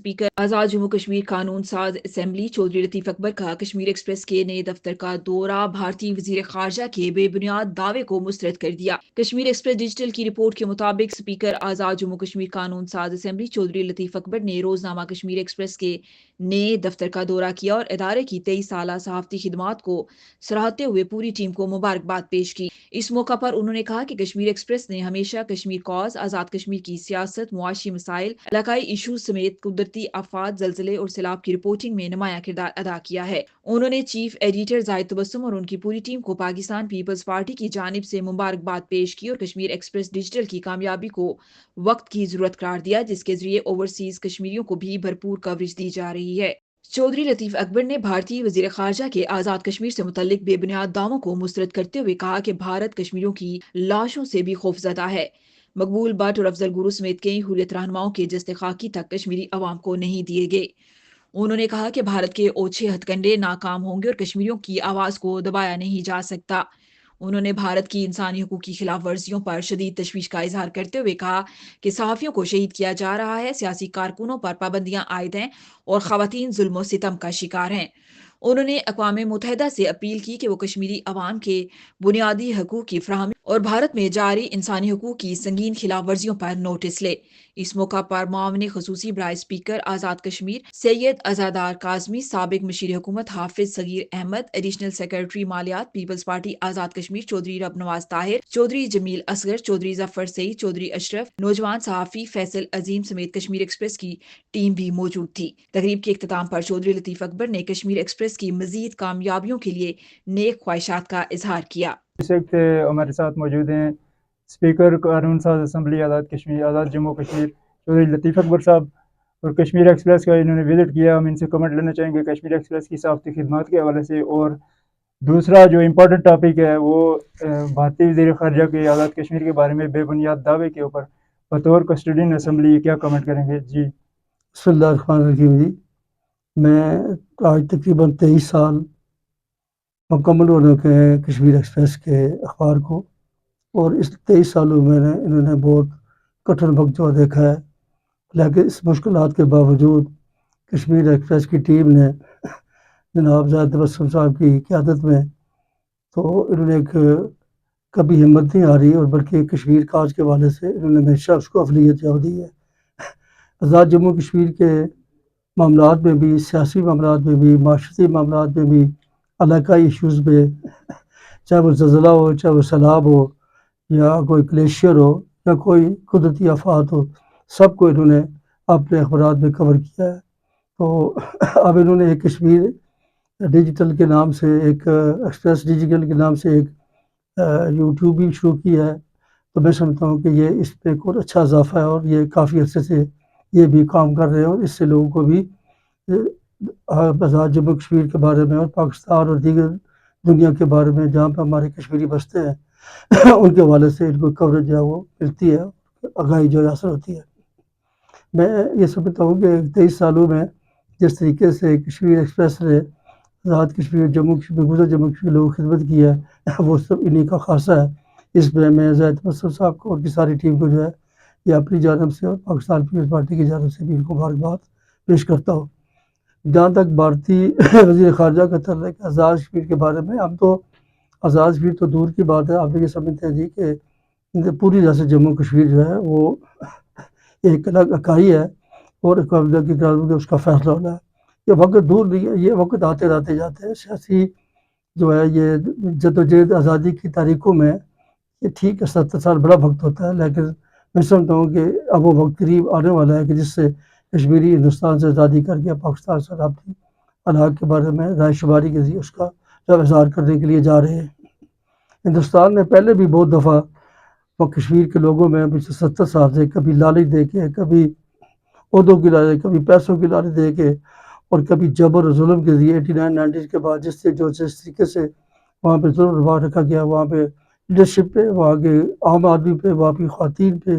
Speaker आज़ाद जम्मू कश्मीर कानून साज assembly Chaudhary Latif Akbar का कश्मीर एक्सप्रेस के नए दफ्तर का दौरा भारतीय वजीर खारजा के बेबुनियाद दावे को मुस्तरद कर दिया। कश्मीर एक्सप्रेस डिजिटल की रिपोर्ट के मुताबिक स्पीकर आज़ाद जम्मू कश्मीर कानून साज असम्बली चौधरी लतीफ अकबर ने रोजनामा कश्मीर एक्सप्रेस के नए दफ्तर का दौरा किया और इदारे की 23 साल सहाफ़ती खिदमात को सराहते हुए पूरी टीम को मुबारकबाद पेश की। इस मौका पर उन्होंने कहा कि कश्मीर एक्सप्रेस ने हमेशा कश्मीर कॉज, आज़ाद कश्मीर की सियासत, मुआशी मसाइल, इलाकाई इशू समेत कुदरती आफात, जलजले और सैलाब की रिपोर्टिंग में नुमाया किरदार अदा किया है। उन्होंने चीफ एडिटर जाहिद तबस्सुम और उनकी पूरी टीम को पाकिस्तान पीपल्स पार्टी की जानिब से मुबारकबाद पेश की और कश्मीर एक्सप्रेस डिजिटल की कामयाबी को वक्त की जरूरत करार दिया, जिसके जरिए ओवरसीज कश्मीरियों को भी भरपूर कवरेज दी जा रही है। चौधरी लतीफ अकबर ने भारतीय वजीर खारजा के आज़ाद कश्मीर से मुतल्लिक बेबुनियाद दावों को मुस्तरद करते हुए कहा कि भारत कश्मीरियों की लाशों से भी खौफजदा है। मकबूल भट्ट और अफजल गुरु समेत कई हुर्रियत रहनुमाओं के जस्ते खाकी तक कश्मीरी अवाम को नहीं दिए गए। उन्होंने कहा कि भारत के ओछे हथकंडे नाकाम होंगे और कश्मीरियों की आवाज को दबाया नहीं जा सकता। उन्होंने भारत की इंसानी हकूक की खिलाफ वर्जियों पर शदीद तशवीश का इजहार करते हुए कहा कि सहाफ़ियों को शहीद किया जा रहा है, सियासी कारकुनों पर पाबंदियां आयद हैं और खवातीन जुल्म सितम का शिकार हैं। उन्होंने अक़वाम मुत्तहिदा से अपील की कि वो कश्मीरी अवाम के बुनियादी हकूक की फराहमी और भारत में जारी इंसानी हकूक की संगीन खिलाफ वर्जियों पर नोटिस ले। इस मौका पर मामले खसूसी बराए स्पीकर आज़ाद कश्मीर सैयद अज़ादार काज़मी, साबिक मशीर हुकूमत हाफिज सगीर अहमद, एडिशनल सेक्रेटरी मालियात पीपल्स पार्टी आज़ाद कश्मीर चौधरी रबनवाज ताहिर, चौधरी जमील असगर, चौधरी जफर सईद, चौधरी अशरफ, नौजवान सहाफ़ी फैसल अजीम समेत कश्मीर एक्सप्रेस की टीम भी मौजूद थी। तकरीब के इख्तिताम पर चौधरी लतीफ अकबर ने कश्मीर एक्सप्रेस की मजीद कामयाबियों के लिए नेक ख्वाहिशात का इजहार किया। इस वक्त हमारे साथ मौजूद हैं स्पीकर कानून साज असम्बली आज़ाद कश्मीर आज़ाद जम्मू कश्मीर चौधरी लतीफ़ अकबर साहब, और कश्मीर एक्सप्रेस का इन्होंने विज़िट किया। हम इनसे कमेंट लेना चाहेंगे कश्मीर एक्सप्रेस की सहाफ़ती खिदमात के हवाले से। और दूसरा जो इम्पोर्टेंट टॉपिक है वो भारतीय वज़ीर ख़ारजा के आज़ाद कश्मीर के बारे में बेबुनियाद दावे के ऊपर बतौर कस्टोडियन असम्बली क्या कमेंट करेंगे जी। बिस्मिल्लाहिर्रहमानिर्रहीम जी। मैं आज तकरीबन 23 साल मुकम्मल हो रखे हैं कश्मीर एक्सप्रेस के अखबार को, और इस 23 सालों में इन्होंने बहुत कठिन वक्त जो देखा है, लेकिन इस मुश्किलात के बावजूद कश्मीर एक्सप्रेस की टीम ने जनाब जाहिद तबस्सुम साहब की क़यादत में तो इन्होंने एक कभी हिम्मत नहीं हारी, और बल्कि कश्मीर काज के हवाले से इन्होंने हमेशा उसको अफलियत जो दी है। आज़ाद जम्मू कश्मीर के मामलात में भी, सियासी मामलात में भी, माशरती मामलात में भी, इलाकाई इशूज़ पे, चाहे वो ज़लज़ला हो, चाहे वो सैलाब हो, या कोई ग्लेशियर हो, या कोई कुदरती आफ़ात हो, सबको इन्होंने अपने अखबारात में कवर किया है। तो अब इन्होंने एक कश्मीर डिजिटल के नाम से, एक एक्सप्रेस डिजिटल के नाम से एक यूट्यूब भी शुरू किया है। तो मैं समझता हूँ कि ये इस पे एक और अच्छा इजाफ़ा है, और ये काफ़ी अर्से से ये भी काम कर रहे हैं, और इससे लोगों को भी आज़ाद जम्मू कश्मीर के बारे में और पाकिस्तान और दीगर दुनिया के बारे में जहाँ पर हमारे कश्मीरी बसते हैं उनके हवाले से इनको कवरेज जो है वो मिलती है, आगाही जो है हासिल होती है। मैं ये समझता हूँ कि 23 सालों में जिस तरीके से कश्मीर एक्सप्रेस ने आज़ाद कश्मीर, जम्मू कश्मीर, गुजर जम्मू कश्मीर लोगों की खिदमत की है, वो सब इन्हीं का खासा है। इसमें मैं जाहिद तबस्सुम साहब को और उनकी सारी टीम को जो है ये अपनी जानब से और पाकिस्तान पीपल्स पार्टी की जानब से भी इनको मुबारकबाद पेश करता हूँ। जहाँ तक भारतीय वज़ीर ख़ारजा का तल्लुक़ है आज़ाद कश्मीर के बारे में, हम तो आज़ाद कश्मीर तो दूर की बात है, आप ये समझते हैं जी कि पूरी रियासत जम्मू कश्मीर जो है वो एक अलग इकाई है, और अक़वाम मुत्तहिदा की क़यादत में उसका फ़ैसला होना है। ये वक़्त दूर नहीं है, ये वक़्त आते जाते हैं। सियासी जो है ये जद्दोजहद आज़ादी की तारीख़ों में ये ठीक है 70 साल बड़ा वक़्त होता है, लेकिन मैं समझता हूँ कि अब वो वक़्त करीब आने वाला है कि जिससे कश्मीरी हिंदुस्तान से आज़ादी करके पाकिस्तान से रब्ती अलाक़ के बारे में रायशुमारी के ज़रिए उसका जब इज़हार करने के लिए जा रहे हैं। हिंदुस्तान ने पहले भी बहुत दफ़ा वो कश्मीर के लोगों में पिछले 70 साल से कभी लालच दे के, कभी ओहदों की लालच, कभी पैसों की लालच दे के, और कभी जबर और जुल्म के ज़रिए 89-90 के बाद जिस तरीके से वहाँ पे जुल्म दबा रखा गया, वहाँ पे लीडरशिप पे, वहाँ के आम आदमी पे, वहाँ की ख़वातीन पे,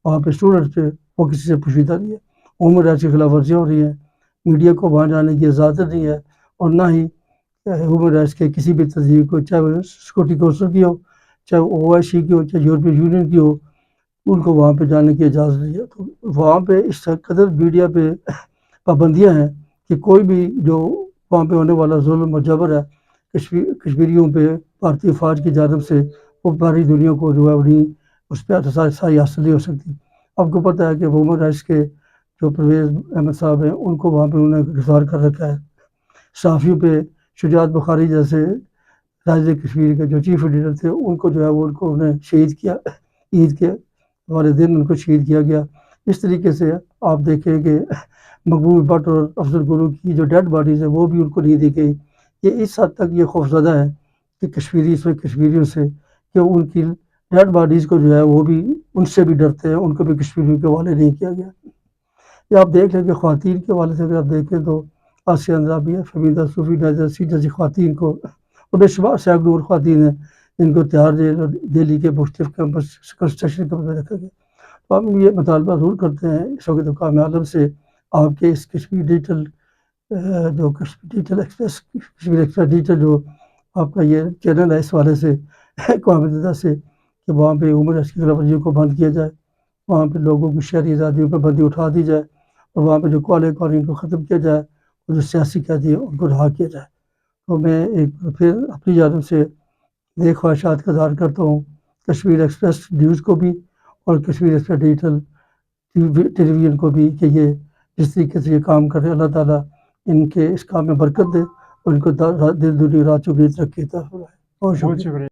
वहाँ पे स्टूडेंट्स पे, वो किसी से पुशीदा नहीं है। ह्यूमन राइट्स की खिलाफ वर्जियाँ हो रही हैं, मीडिया को वहाँ जाने की इजाज़त नहीं है, और ना ही ह्यूमन राइट्स के किसी भी तंजीम को, चाहे वो सिक्योरिटी काउंसिल की हो, चाहे OIC की हो, चाहे यूरोपियन यूनियन की हो, उनको वहाँ पे जाने की इजाज़त नहीं है। तो वहाँ पे इस कदर मीडिया पे پابندیاں ہیں کہ کوئی بھی جو وہاں پہ ہونے والا ظلم و جبر ہے کشمیریوں پہ بھارتی فوج کی جانب سے، وہ باری دنیا کو جو ہے انہیں اس پہ رسائی حاصل نہیں ہو سکتی۔ آپ کو پتہ ہے کہ وومن رائٹس کے جو پرویز احمد صاحب ہیں ان کو وہاں پہ انہوں نے گرفتار کر رکھا ہے۔ صحافیوں پہ شجاعت بخاری جیسے راجہ کشمیر کے جو چیف ایڈیٹر تھے ان کو جو ہے وہ ان کو انہیں شہید کیا، عید کے والے دن ان کو شہید کیا گیا۔ اس طریقے سے آپ دیکھیں کہ مقبول بٹ اور افضل گرو کی جو ڈیڈ باڈیز ہیں وہ بھی ان کو نہیں دی گئی۔ یہ اس حد تک یہ خوفزدہ ہے کہ کشمیریوں سے کہ ان کی ڈیڈ باڈیز کو جو ہے وہ بھی ان سے بھی ڈرتے ہیں، ان کو بھی کشمیریوں کے حوالے نہیں کیا گیا۔ یہ آپ دیکھ لیں کہ خواتین کے حوالے سے اگر آپ دیکھیں تو آسیہ اندرابی، فہمیدہ صوفی نازیہ جیسی خواتین کو اور بے شمار سینکڑوں اور خواتین ہیں جن کو تہاڑ جیل اور دہلی کے مختلف کیمپس کنسٹرکشن کیمپ میں رکھا گیا۔ تو ہم یہ مطالبہ ضرور کرتے ہیں اس وقت حکام عالم سے آپ کے اس کشمیر ڈیجیٹل جو digital express Kashmir express digital جو آپ کا یہ چینل ہے اس والے سے اقوام متحدہ سے کہ وہاں پہ ہیومن رائٹس کی خلاف ورزیوں کو بند کیا جائے، وہاں پہ لوگوں کی شہری آزادیوں پہ بندی اٹھا دی جائے اور وہاں پہ جو کالے قوانین کو ختم کیا جائے اور جو سیاسی قیدی ہیں ان کو رہا کیا جائے۔ تو میں ایک پھر اپنی جانب سے نیک خواہشات کا اظہار کرتا ہوں کشمیر ایکسپریس نیوز کو بھی اور کشمیر ایکسپریس ڈیجیٹل ٹیلی ویژن کو بھی کہ یہ جس طریقے سے یہ کام کر رہے ہیں اللہ تعالیٰ ان کے اس کام میں برکت دے اور ان کو دل دنیا رات چوگنی ترقی عطا فرمائے۔ بہت بہت شکریہ۔ شکریہ۔